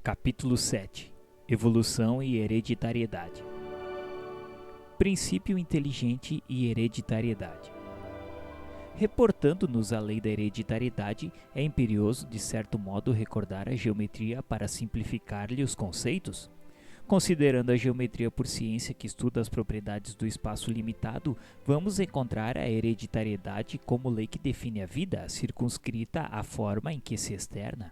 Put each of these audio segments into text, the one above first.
Capítulo 7 Evolução e Hereditariedade. Princípio inteligente e hereditariedade. Reportando-nos à lei da hereditariedade, é imperioso, de certo modo, recordar a geometria para simplificar-lhe os conceitos. Considerando a geometria por ciência que estuda as propriedades do espaço limitado, vamos encontrar a hereditariedade como lei que define a vida, circunscrita à forma em que se externa.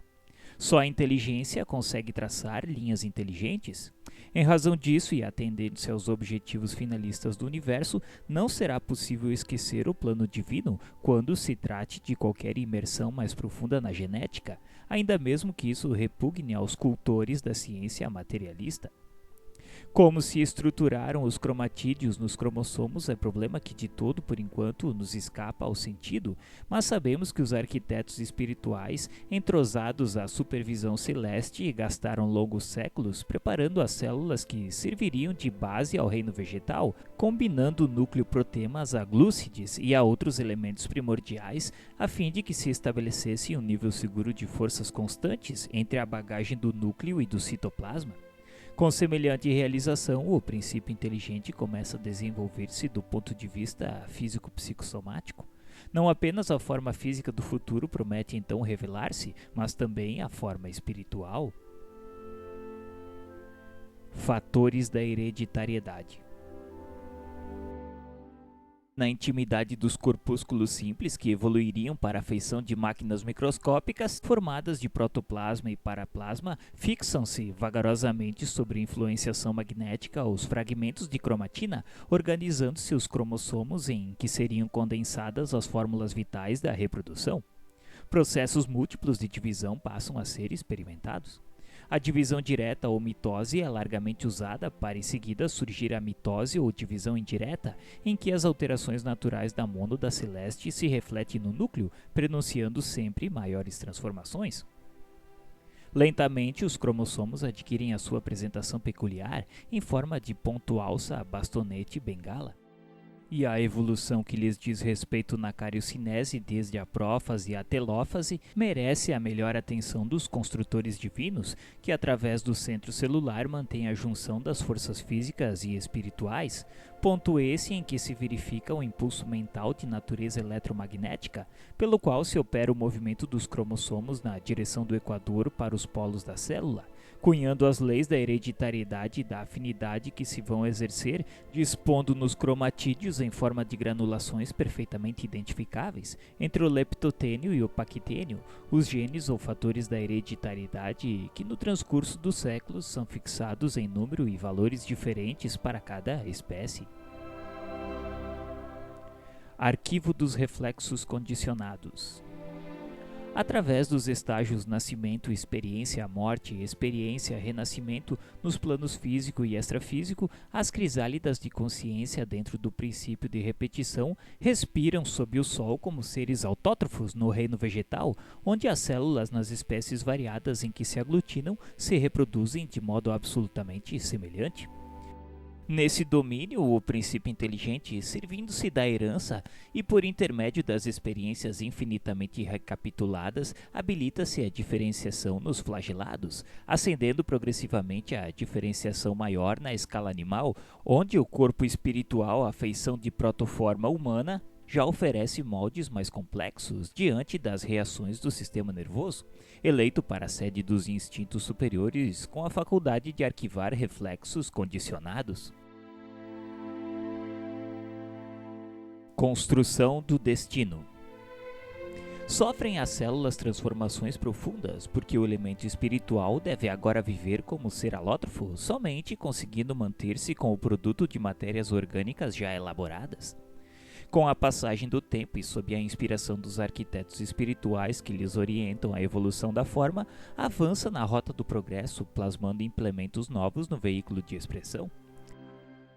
Só a inteligência consegue traçar linhas inteligentes. Em razão disso, e atendendo-se aos objetivos finalistas do universo, não será possível esquecer o plano divino quando se trate de qualquer imersão mais profunda na genética, ainda mesmo que isso repugne aos cultores da ciência materialista. Como se estruturaram os cromatídeos nos cromossomos é problema que de todo, por enquanto, nos escapa ao sentido, mas sabemos que os arquitetos espirituais, entrosados à supervisão celeste, gastaram longos séculos preparando as células que serviriam de base ao reino vegetal, combinando o núcleo protemas a glúcides e a outros elementos primordiais, a fim de que se estabelecesse um nível seguro de forças constantes entre a bagagem do núcleo e do citoplasma. Com semelhante realização, o princípio inteligente começa a desenvolver-se do ponto de vista físico-psicossomático. Não apenas a forma física do futuro promete então revelar-se, mas também a forma espiritual. Fatores da hereditariedade. Na intimidade dos corpúsculos simples que evoluiriam para a feição de máquinas microscópicas, formadas de protoplasma e paraplasma, fixam-se vagarosamente sobre influenciação magnética os fragmentos de cromatina, organizando-se os cromossomos em que seriam condensadas as fórmulas vitais da reprodução. Processos múltiplos de divisão passam a ser experimentados. A divisão direta ou mitose é largamente usada para em seguida surgir a mitose ou divisão indireta, em que as alterações naturais da mônada celeste se refletem no núcleo, prenunciando sempre maiores transformações. Lentamente, os cromossomos adquirem a sua apresentação peculiar em forma de ponto alça, bastonete e bengala. E a evolução que lhes diz respeito na cariocinese, desde a prófase à telófase, merece a melhor atenção dos construtores divinos, que através do centro celular mantém a junção das forças físicas e espirituais, ponto esse em que se verifica o impulso mental de natureza eletromagnética, pelo qual se opera o movimento dos cromossomos na direção do equador para os polos da célula, cunhando as leis da hereditariedade e da afinidade que se vão exercer, dispondo nos cromatídeos em forma de granulações perfeitamente identificáveis entre o leptotênio e o paquitênio, os genes ou fatores da hereditariedade que no transcurso dos séculos são fixados em número e valores diferentes para cada espécie. Arquivo dos reflexos condicionados. Através dos estágios nascimento, experiência, morte, experiência, renascimento, nos planos físico e extrafísico, as crisálidas de consciência dentro do princípio de repetição respiram sob o sol como seres autótrofos no reino vegetal, onde as células nas espécies variadas em que se aglutinam se reproduzem de modo absolutamente semelhante. Nesse domínio, o princípio inteligente, servindo-se da herança e por intermédio das experiências infinitamente recapituladas, habilita-se a diferenciação nos flagelados, ascendendo progressivamente à diferenciação maior na escala animal, onde o corpo espiritual, à feição de protoforma humana, já oferece moldes mais complexos diante das reações do sistema nervoso, eleito para a sede dos instintos superiores com a faculdade de arquivar reflexos condicionados. Construção do destino. Sofrem as células transformações profundas, porque o elemento espiritual deve agora viver como ser alótrofo, somente conseguindo manter-se com o produto de matérias orgânicas já elaboradas. Com a passagem do tempo e sob a inspiração dos arquitetos espirituais que lhes orientam a evolução da forma, avança na rota do progresso, plasmando implementos novos no veículo de expressão.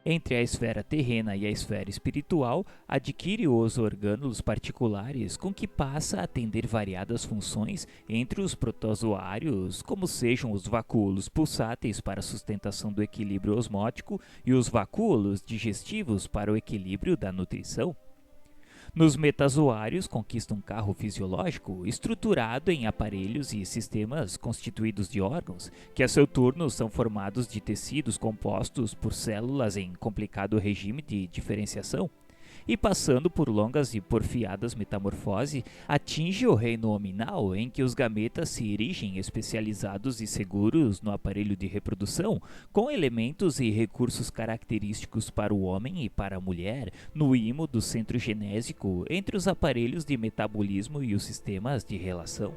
Entre a esfera terrena e a esfera espiritual, adquire os orgânulos particulares com que passa a atender variadas funções entre os protozoários, como sejam os vacúolos pulsáteis para a sustentação do equilíbrio osmótico e os vacúolos digestivos para o equilíbrio da nutrição. Nos metazoários, conquista um carro fisiológico estruturado em aparelhos e sistemas constituídos de órgãos, que a seu turno são formados de tecidos compostos por células em complicado regime de diferenciação, e passando por longas e porfiadas metamorfoses, atinge o reino hominal, em que os gametas se erigem especializados e seguros no aparelho de reprodução, com elementos e recursos característicos para o homem e para a mulher, no imo do centro genésico, entre os aparelhos de metabolismo e os sistemas de relação.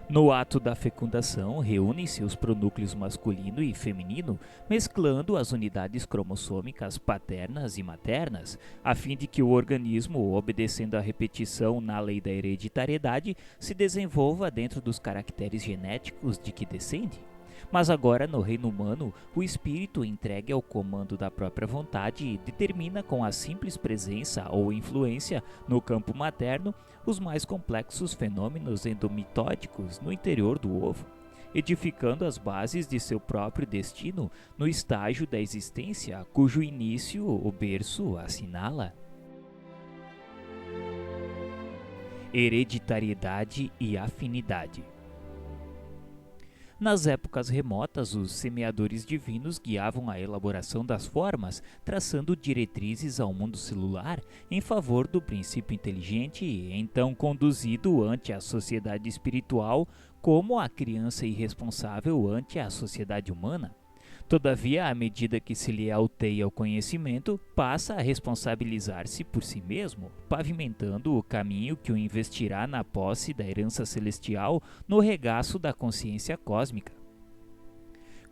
No ato da fecundação, reúnem-se os pronúcleos masculino e feminino, mesclando as unidades cromossômicas paternas e maternas, a fim de que o organismo, obedecendo à repetição na lei da hereditariedade, se desenvolva dentro dos caracteres genéticos de que descende. Mas agora, no reino humano, o espírito, entregue ao comando da própria vontade, determina com a simples presença ou influência no campo materno os mais complexos fenômenos endomitóticos no interior do ovo, edificando as bases de seu próprio destino no estágio da existência cujo início o berço assinala. Hereditariedade e afinidade. Nas épocas remotas, os semeadores divinos guiavam a elaboração das formas, traçando diretrizes ao mundo celular em favor do princípio inteligente, então conduzido ante a sociedade espiritual como a criança irresponsável ante a sociedade humana. Todavia, à medida que se lhe alteia o conhecimento, passa a responsabilizar-se por si mesmo, pavimentando o caminho que o investirá na posse da herança celestial no regaço da consciência cósmica.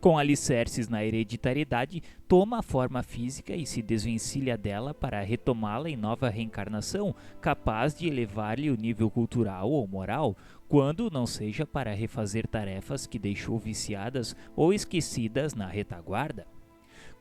Com alicerces na hereditariedade, toma a forma física e se desvencilha dela para retomá-la em nova reencarnação, capaz de elevar-lhe o nível cultural ou moral, quando não seja para refazer tarefas que deixou viciadas ou esquecidas na retaguarda.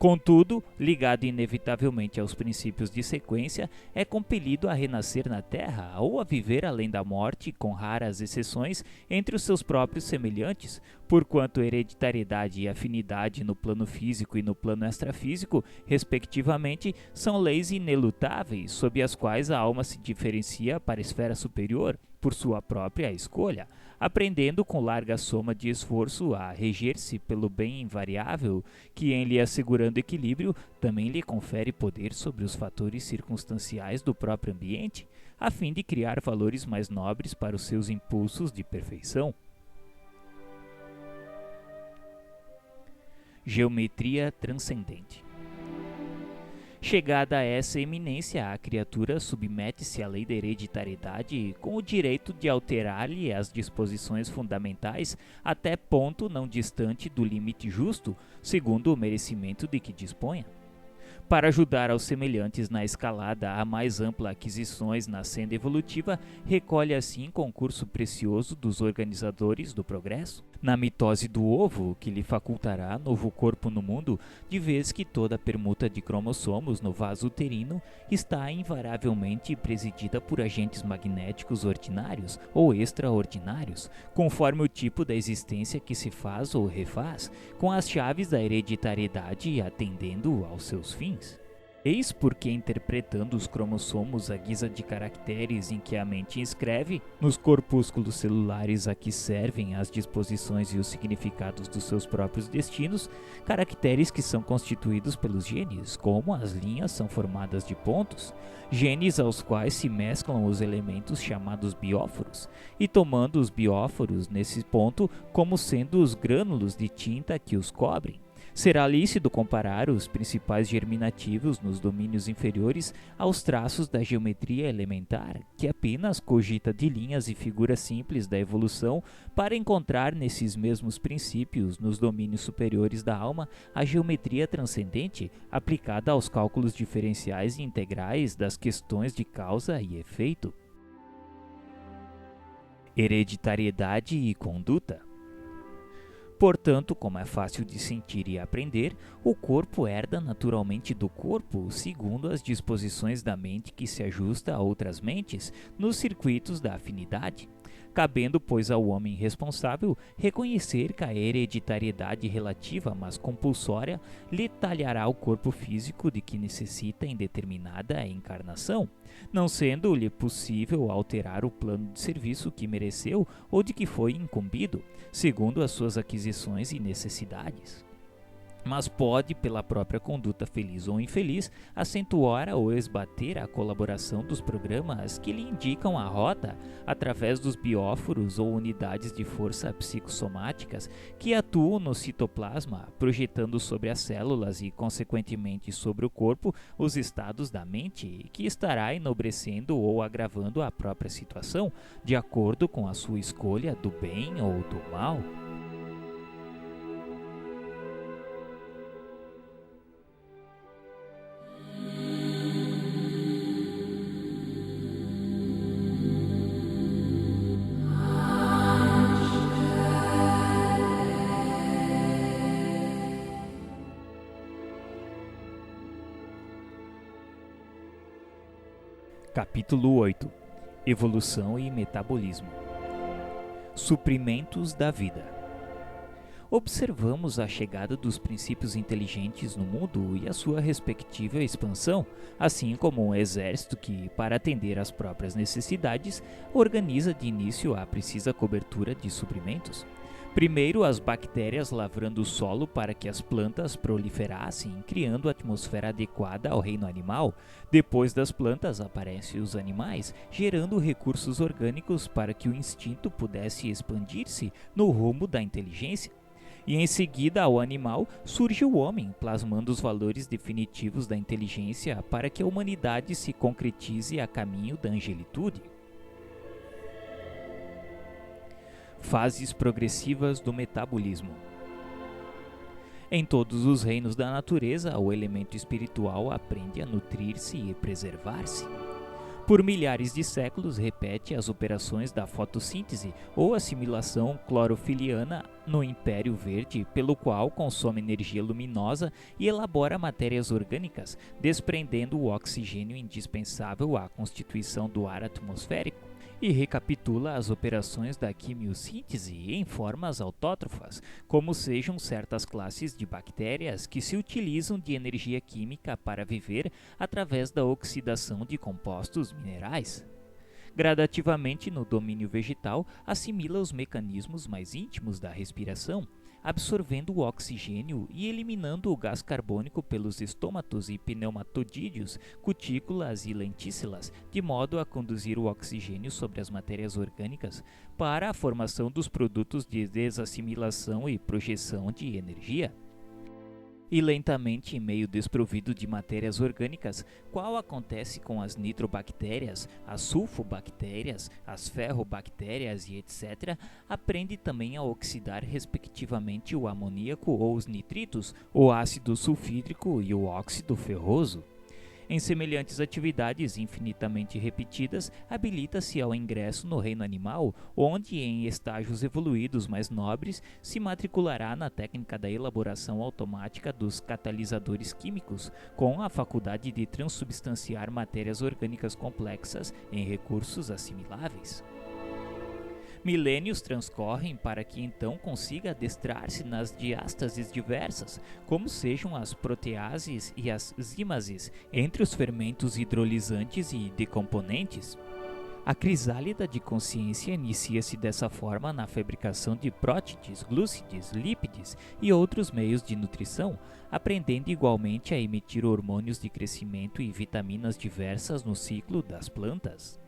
Contudo, ligado inevitavelmente aos princípios de sequência, é compelido a renascer na Terra ou a viver além da morte, com raras exceções, entre os seus próprios semelhantes, porquanto hereditariedade e afinidade no plano físico e no plano extrafísico, respectivamente, são leis inelutáveis, sob as quais a alma se diferencia para a esfera superior, por sua própria escolha, aprendendo com larga soma de esforço a reger-se pelo bem invariável, que em lhe assegurando equilíbrio, também lhe confere poder sobre os fatores circunstanciais do próprio ambiente, a fim de criar valores mais nobres para os seus impulsos de perfeição. Geometria transcendente. Chegada a essa eminência, a criatura submete-se à lei da hereditariedade com o direito de alterar-lhe as disposições fundamentais até ponto não distante do limite justo, segundo o merecimento de que disponha. Para ajudar aos semelhantes na escalada a mais ampla aquisições na senda evolutiva, recolhe assim concurso precioso dos organizadores do progresso, na mitose do ovo, que lhe facultará novo corpo no mundo, de vez que toda a permuta de cromossomos no vaso uterino está invariavelmente presidida por agentes magnéticos ordinários ou extraordinários, conforme o tipo da existência que se faz ou refaz, com as chaves da hereditariedade atendendo aos seus fins. Eis porque, interpretando os cromossomos à guisa de caracteres em que a mente escreve, nos corpúsculos celulares a que servem as disposições e os significados dos seus próprios destinos, caracteres que são constituídos pelos genes, como as linhas são formadas de pontos, genes aos quais se mesclam os elementos chamados bióforos, e tomando os bióforos nesse ponto como sendo os grânulos de tinta que os cobrem. Será lícito comparar os principais germinativos nos domínios inferiores aos traços da geometria elementar, que apenas cogita de linhas e figuras simples da evolução, para encontrar nesses mesmos princípios, nos domínios superiores da alma, a geometria transcendente, aplicada aos cálculos diferenciais e integrais das questões de causa e efeito. Hereditariedade e conduta. Portanto, como é fácil de sentir e aprender, o corpo herda naturalmente do corpo, segundo as disposições da mente que se ajusta a outras mentes, nos circuitos da afinidade. cabendo, pois, ao homem responsável reconhecer que a hereditariedade relativa, mas compulsória, lhe talhará o corpo físico de que necessita em determinada encarnação, não sendo-lhe possível alterar o plano de serviço que mereceu ou de que foi incumbido, segundo as suas aquisições e necessidades. Mas pode, pela própria conduta feliz ou infeliz, acentuar ou esbater a colaboração dos programas que lhe indicam a rota através dos bióforos ou unidades de força psicossomáticas que atuam no citoplasma, projetando sobre as células e, consequentemente, sobre o corpo os estados da mente, que estará enobrecendo ou agravando a própria situação, de acordo com a sua escolha do bem ou do mal. Capítulo 8. Evolução e metabolismo. Suprimentos da vida. Observamos a chegada dos princípios inteligentes no mundo e a sua respectiva expansão, assim como um exército que, para atender às próprias necessidades, organiza de início a precisa cobertura de suprimentos. Primeiro, as bactérias lavrando o solo para que as plantas proliferassem, criando a atmosfera adequada ao reino animal. Depois das plantas, aparecem os animais, gerando recursos orgânicos para que o instinto pudesse expandir-se no rumo da inteligência. E em seguida ao animal, surge o homem, plasmando os valores definitivos da inteligência para que a humanidade se concretize a caminho da angelitude. Fases progressivas do metabolismo. Em todos os reinos da natureza, o elemento espiritual aprende a nutrir-se e preservar-se. Por milhares de séculos, repete as operações da fotossíntese ou assimilação clorofiliana no Império Verde, pelo qual consome energia luminosa e elabora matérias orgânicas, desprendendo o oxigênio indispensável à constituição do ar atmosférico. E recapitula as operações da quimiossíntese em formas autótrofas, como sejam certas classes de bactérias que se utilizam de energia química para viver através da oxidação de compostos minerais. Gradativamente, no domínio vegetal, assimila os mecanismos mais íntimos da respiração, absorvendo o oxigênio e eliminando o gás carbônico pelos estômatos e pneumatodídeos, cutículas e lentículas, de modo a conduzir o oxigênio sobre as matérias orgânicas para a formação dos produtos de desassimilação e projeção de energia. E lentamente, em meio desprovido de matérias orgânicas, qual acontece com as nitrobactérias, as sulfobactérias, as ferrobactérias e etc., aprende também a oxidar respectivamente o amoníaco ou os nitritos, o ácido sulfídrico e o óxido ferroso. Em semelhantes atividades infinitamente repetidas, habilita-se ao ingresso no reino animal, onde, em estágios evoluídos mais nobres, se matriculará na técnica da elaboração automática dos catalisadores químicos, com a faculdade de transubstanciar matérias orgânicas complexas em recursos assimiláveis. Milênios transcorrem para que então consiga adestrar-se nas diástases diversas, como sejam as proteases e as zimases, entre os fermentos hidrolisantes e decomponentes. A crisálida de consciência inicia-se dessa forma na fabricação de prótides, glúcides, lípides e outros meios de nutrição, aprendendo igualmente a emitir hormônios de crescimento e vitaminas diversas no ciclo das plantas.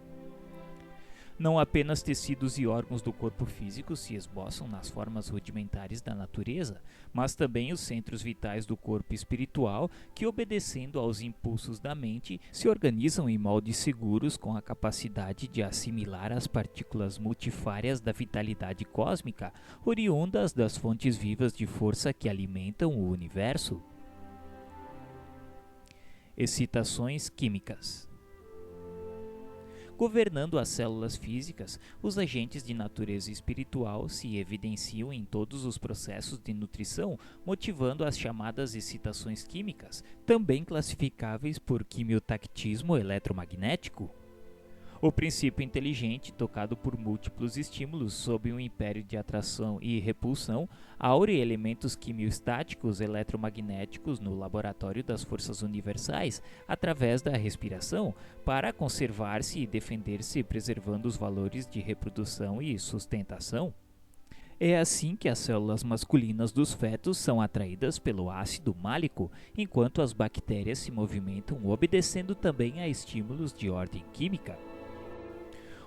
Não apenas tecidos e órgãos do corpo físico se esboçam nas formas rudimentares da natureza, mas também os centros vitais do corpo espiritual que, obedecendo aos impulsos da mente, se organizam em moldes seguros com a capacidade de assimilar as partículas multifárias da vitalidade cósmica, oriundas das fontes vivas de força que alimentam o universo. Excitações químicas. Governando as células físicas, os agentes de natureza espiritual se evidenciam em todos os processos de nutrição, motivando as chamadas excitações químicas, também classificáveis por quimiotactismo eletromagnético. O princípio inteligente, tocado por múltiplos estímulos sob um império de atração e repulsão, aure elementos quimiostáticos eletromagnéticos no laboratório das forças universais, através da respiração, para conservar-se e defender-se, preservando os valores de reprodução e sustentação. É assim que as células masculinas dos fetos são atraídas pelo ácido málico, enquanto as bactérias se movimentam obedecendo também a estímulos de ordem química.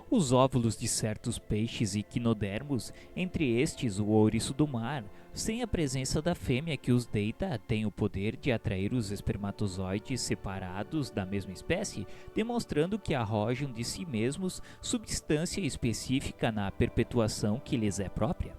Os óvulos de certos peixes e quinodermos, entre estes o ouriço do mar, sem a presença da fêmea que os deita, têm o poder de atrair os espermatozoides separados da mesma espécie, demonstrando que arrojam de si mesmos substância específica na perpetuação que lhes é própria.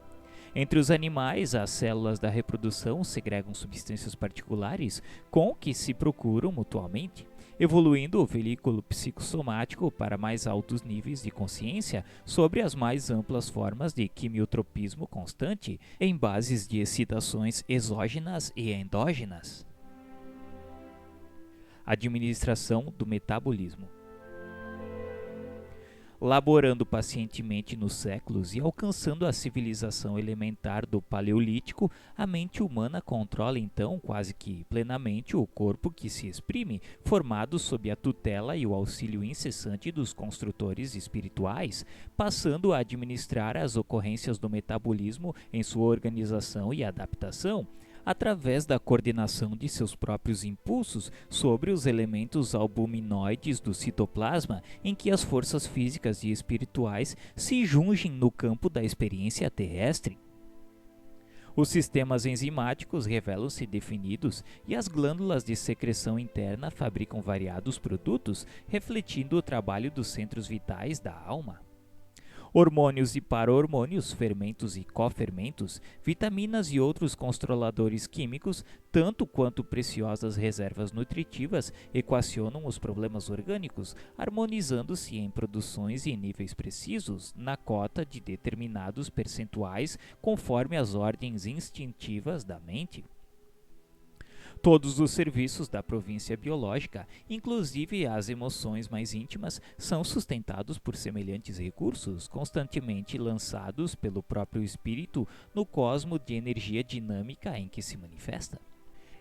Entre os animais, as células da reprodução segregam substâncias particulares com que se procuram mutuamente, evoluindo o veículo psicossomático para mais altos níveis de consciência sobre as mais amplas formas de quimiotropismo constante em bases de excitações exógenas e endógenas. Administração do metabolismo. Laborando pacientemente nos séculos e alcançando a civilização elementar do Paleolítico, a mente humana controla então quase que plenamente o corpo que se exprime, formado sob a tutela e o auxílio incessante dos construtores espirituais, passando a administrar as ocorrências do metabolismo em sua organização e adaptação, através da coordenação de seus próprios impulsos sobre os elementos albuminoides do citoplasma, em que as forças físicas e espirituais se jungem no campo da experiência terrestre. Os sistemas enzimáticos revelam-se definidos e as glândulas de secreção interna fabricam variados produtos, refletindo o trabalho dos centros vitais da alma. Hormônios e para-hormônios, fermentos e cofermentos, vitaminas e outros controladores químicos, tanto quanto preciosas reservas nutritivas, equacionam os problemas orgânicos, harmonizando-se em produções e níveis precisos, na cota de determinados percentuais, conforme as ordens instintivas da mente. Todos os serviços da província biológica, inclusive as emoções mais íntimas, são sustentados por semelhantes recursos, constantemente lançados pelo próprio espírito no cosmo de energia dinâmica em que se manifesta.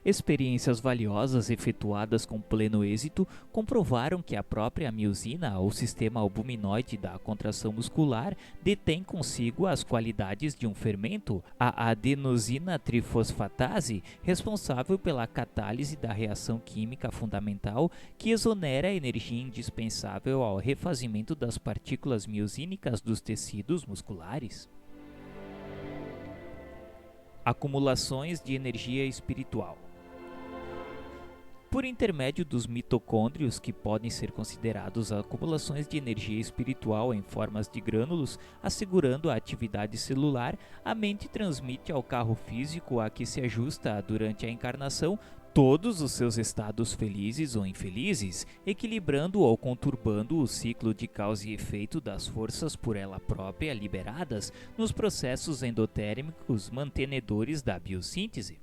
Experiências valiosas efetuadas com pleno êxito comprovaram que a própria miosina, ou sistema albuminoide da contração muscular, detém consigo as qualidades de um fermento, a adenosina trifosfatase, responsável pela catálise da reação química fundamental que exonera a energia indispensável ao refazimento das partículas miosínicas dos tecidos musculares. Acumulações de energia espiritual. Por intermédio dos mitocôndrios, que podem ser considerados acumulações de energia espiritual em formas de grânulos, assegurando a atividade celular, a mente transmite ao carro físico a que se ajusta durante a encarnação todos os seus estados felizes ou infelizes, equilibrando ou conturbando o ciclo de causa e efeito das forças por ela própria liberadas nos processos endotérmicos mantenedores da biossíntese.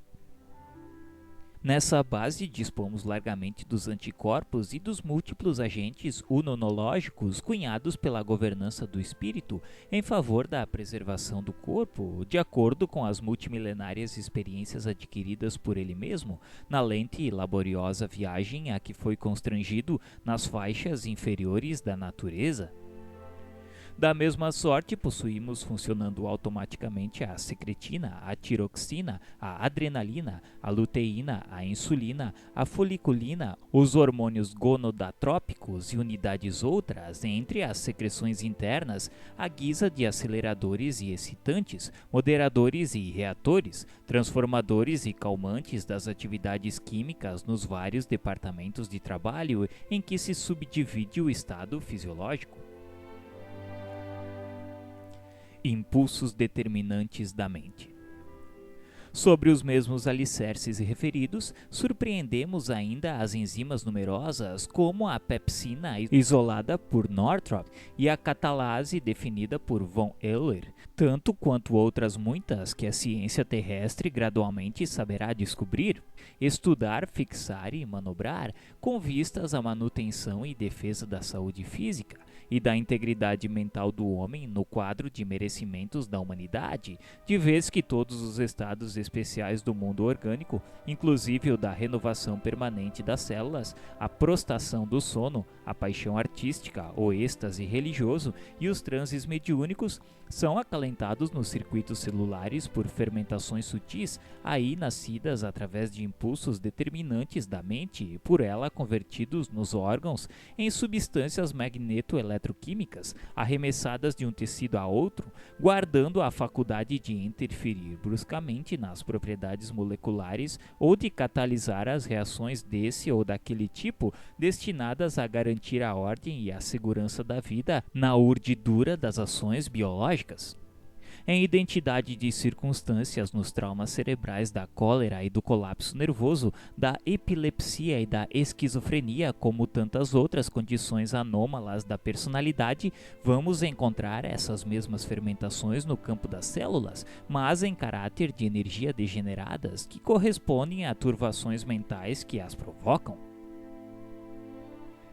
Nessa base, dispomos largamente dos anticorpos e dos múltiplos agentes imunológicos cunhados pela governança do espírito em favor da preservação do corpo, de acordo com as multimilenárias experiências adquiridas por ele mesmo, na lente e laboriosa viagem a que foi constrangido nas faixas inferiores da natureza. Da mesma sorte, possuímos funcionando automaticamente a secretina, a tiroxina, a adrenalina, a luteína, a insulina, a foliculina, os hormônios gonadotrópicos e unidades outras, entre as secreções internas, à guisa de aceleradores e excitantes, moderadores e reatores, transformadores e calmantes das atividades químicas nos vários departamentos de trabalho em que se subdivide o estado fisiológico. Impulsos determinantes da mente. Sobre os mesmos alicerces referidos, surpreendemos ainda as enzimas numerosas como a pepsina isolada por Northrop e a catalase definida por von Euler, tanto quanto outras muitas que a ciência terrestre gradualmente saberá descobrir, estudar, fixar e manobrar com vistas à manutenção e defesa da saúde física, e da integridade mental do homem no quadro de merecimentos da humanidade, de vez que todos os estados especiais do mundo orgânico, inclusive o da renovação permanente das células, a prostração do sono, a paixão artística, o êxtase religioso e os transes mediúnicos, são acalentados nos circuitos celulares por fermentações sutis, aí nascidas através de impulsos determinantes da mente e por ela convertidos nos órgãos em substâncias magneto-eletroquímicas, arremessadas de um tecido a outro, guardando a faculdade de interferir bruscamente nas propriedades moleculares ou de catalisar as reações desse ou daquele tipo, destinadas a garantir a ordem e a segurança da vida na urdidura das ações biológicas. Em identidade de circunstâncias nos traumas cerebrais da cólera e do colapso nervoso, da epilepsia e da esquizofrenia, como tantas outras condições anômalas da personalidade, vamos encontrar essas mesmas fermentações no campo das células, mas em caráter de energia degeneradas, que correspondem a turvações mentais que as provocam.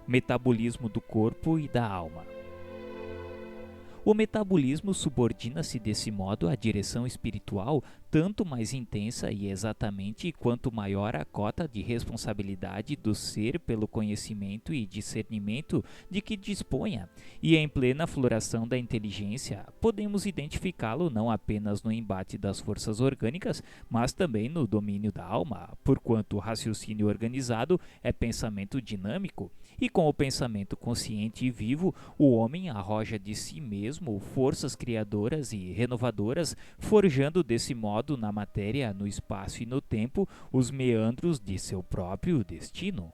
Metabolismo do corpo e da alma. O metabolismo subordina-se desse modo à direção espiritual, tanto mais intensa e exatamente quanto maior a cota de responsabilidade do ser pelo conhecimento e discernimento de que disponha, e em plena floração da inteligência, podemos identificá-lo não apenas no embate das forças orgânicas, mas também no domínio da alma, porquanto o raciocínio organizado é pensamento dinâmico, e com o pensamento consciente e vivo, o homem arroja de si mesmo forças criadoras e renovadoras, forjando desse modo na matéria, no espaço e no tempo os meandros de seu próprio destino.